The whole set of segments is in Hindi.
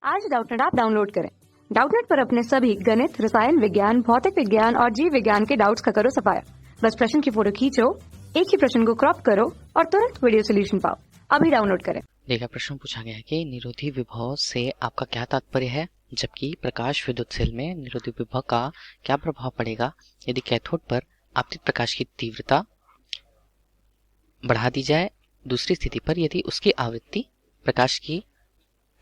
आज डाउटनेट ऐप डाउनलोड करें। डाउटनेट पर अपने सभी गणित, रसायन विज्ञान, भौतिक विज्ञान और जीव विज्ञान के डाउट्स का करो सफाया। बस प्रश्न की फोटो खींचो, एक ही प्रश्न को क्रॉप करो और तुरंत वीडियो सोल्यूशन पाओ। अभी डाउनलोड करें। देखा, प्रश्न पूछा गया है कि निरोधी विभव से आपका क्या तात्पर्य है, जबकि प्रकाश विद्युत सेल में निरोधी विभव का क्या प्रभाव पड़ेगा यदि कैथोड पर आपतित प्रकाश की तीव्रता बढ़ा दी जाए, दूसरी स्थिति पर यदि उसकी आवृत्ति, प्रकाश की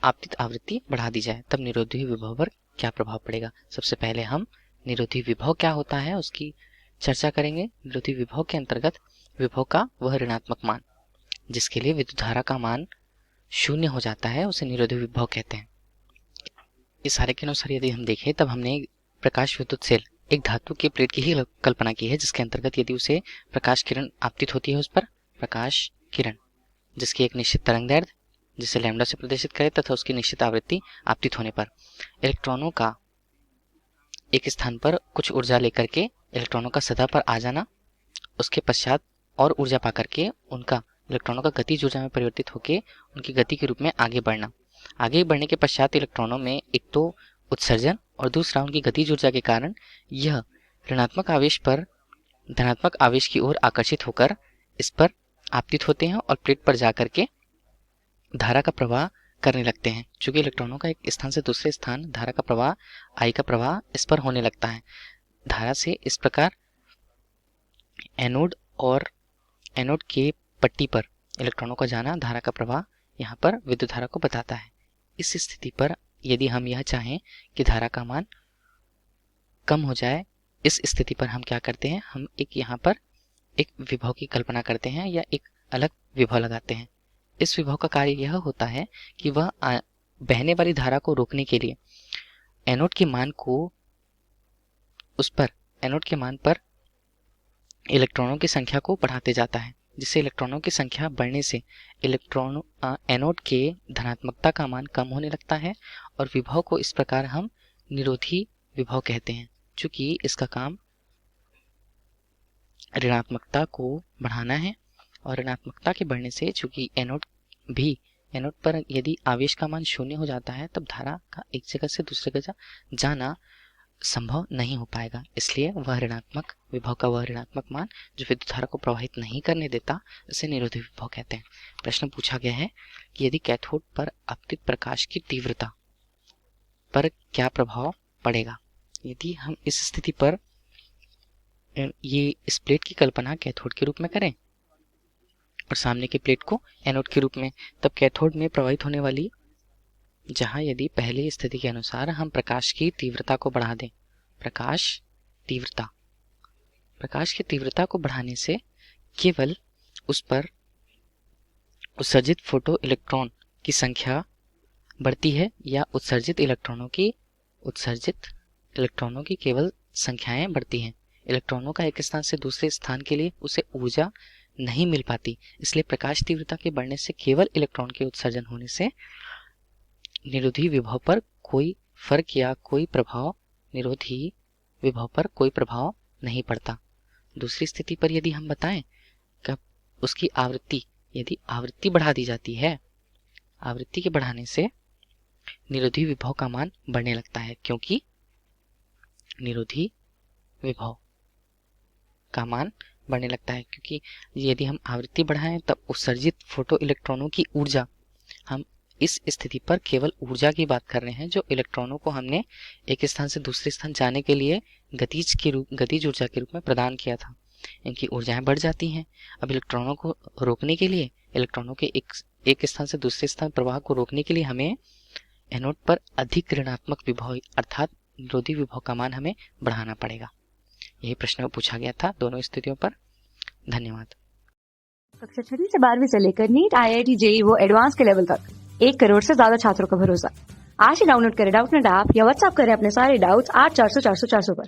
आपतित आवृत्ति बढ़ा दी जाए, तब निरोधी विभव पर क्या प्रभाव पड़ेगा। सबसे पहले हम निरोधी विभव क्या होता है उसकी चर्चा करेंगे। निरोधी विभव के अंतर्गत विभव का वह ऋणात्मक मान जिसके लिए विद्युत धारा का मान शून्य हो जाता है, उसे निरोधी विभव कहते हैं। इस सारे के अनुसार यदि हम देखें, तब हमने प्रकाश विद्युत सेल एक धातु के प्लेट की ही कल्पना की है, जिसके अंतर्गत यदि उसे प्रकाश किरण आपतित होती है, उस पर प्रकाश किरण जिसकी एक निश्चित तरंगदैर्घ्य जिसे लैम्डा से प्रदर्शित करें तथा उसकी निश्चित आवृत्ति आपतित होने पर इलेक्ट्रॉनों का एक स्थान पर कुछ ऊर्जा लेकर के इलेक्ट्रॉनों का सतह पर आ जाना, उसके पश्चात और ऊर्जा पा करके उनका इलेक्ट्रॉनों का गतिज ऊर्जा में परिवर्तित होकर उनकी गति के रूप में आगे बढ़ना। आगे बढ़ने के पश्चात इलेक्ट्रॉनों में एक तो उत्सर्जन और दूसरा उनकी गतिज ऊर्जा के कारण यह ऋणात्मक आवेश पर धनात्मक आवेश की ओर आकर्षित होकर इस पर आपतित होते हैं और प्लेट पर जाकर के धारा का प्रवाह करने लगते हैं। चूंकि इलेक्ट्रॉनों का एक स्थान से दूसरे स्थान धारा का प्रवाह, आई का प्रवाह इस पर होने लगता है। धारा से इस प्रकार एनोड और एनोड के पट्टी पर इलेक्ट्रॉनों का जाना धारा का प्रवाह यहाँ पर विद्युत धारा को बताता है। इस स्थिति पर यदि हम यह चाहें कि धारा का मान कम हो जाए, इस स्थिति पर हम क्या करते हैं, हम एक यहाँ पर एक विभव की कल्पना करते हैं या एक अलग विभव लगाते हैं। इस विभव का कार्य यह होता है कि वह बहने वाली धारा को रोकने के लिए एनोड के मान पर इलेक्ट्रॉनों की संख्या को बढ़ाते जाता है, जिससे इलेक्ट्रॉनों की संख्या बढ़ने से एनोड के धनात्मकता का मान कम होने लगता है और विभव को इस प्रकार हम निरोधी विभव कहते हैं। चूंकि इसका काम ऋणात्मकता को बढ़ाना है और ऋणात्मकता के बढ़ने से चूंकि एनोड पर यदि आवेश का मान शून्य हो जाता है, तब धारा का एक जगह से दूसरी जगह जाना संभव नहीं हो पाएगा। इसलिए वह ऋणात्मक विभव का वह ऋणात्मक मान जो विद्युत धारा को प्रवाहित नहीं करने देता, उसे निरोधी विभव कहते हैं। प्रश्न पूछा गया है कि यदि कैथोड पर आपतित प्रकाश की तीव्रता पर क्या प्रभाव पड़ेगा। यदि हम इस स्थिति पर ये इस प्लेट की कल्पना कैथोड के रूप में करें और सामने की प्लेट को एनोड के रूप में, तब कैथोड में प्रवाहित होने वाली, जहां यदि पहली स्थिति के अनुसार हम प्रकाश की तीव्रता को बढ़ा दें, प्रकाश की तीव्रता को बढ़ाने से केवल उस पर उत्सर्जित फोटो इलेक्ट्रॉन की संख्या बढ़ती है या उत्सर्जित इलेक्ट्रॉनों की केवल संख्याएं बढ़ती हैं। इलेक्ट्रॉनों का एक स्थान से दूसरे स्थान के लिए उसे ऊर्जा नहीं मिल पाती। इसलिए प्रकाश तीव्रता के बढ़ने से केवल इलेक्ट्रॉन के उत्सर्जन होने से निरोधी विभव पर कोई फर्क या कोई प्रभाव नहीं पड़ता। दूसरी स्थिति पर यदि हम बताएं कि उसकी आवृत्ति बढ़ा दी जाती है, आवृत्ति के बढ़ाने से निरोधी विभव का मान बढ़ने लगता है, क्योंकि निरोधी विभव का मान बढ़ने लगता है क्योंकि यदि हम आवृत्ति बढ़ाएं तब उत्सर्जित फोटो इलेक्ट्रॉनों की ऊर्जा, हम इस स्थिति पर केवल ऊर्जा की बात कर रहे हैं जो इलेक्ट्रॉनों को हमने एक स्थान से दूसरे स्थान जाने के लिए गतिज ऊर्जा के रूप में प्रदान किया था। इनकी ऊर्जाएं बढ़ जाती हैं। अब इलेक्ट्रॉनों को रोकने के लिए, इलेक्ट्रॉनों के एक स्थान से दूसरे स्थान प्रवाह को रोकने के लिए हमें एनोड पर अधिक ऋणात्मक विभव अर्थात निरोधी विभव का मान हमें बढ़ाना पड़ेगा। यही प्रश्न पूछा गया था दोनों स्थितियों पर। धन्यवाद। कक्षा 6 से 12वीं से लेकर नीट, IIT, JEE वो एडवांस के लेवल तक 1 करोड़ से ज्यादा छात्रों का भरोसा। आज ही डाउनलोड करें डाउटनेट ऐप या व्हाट्सएप करें अपने सारे डाउट्स 8400 400 400 पर।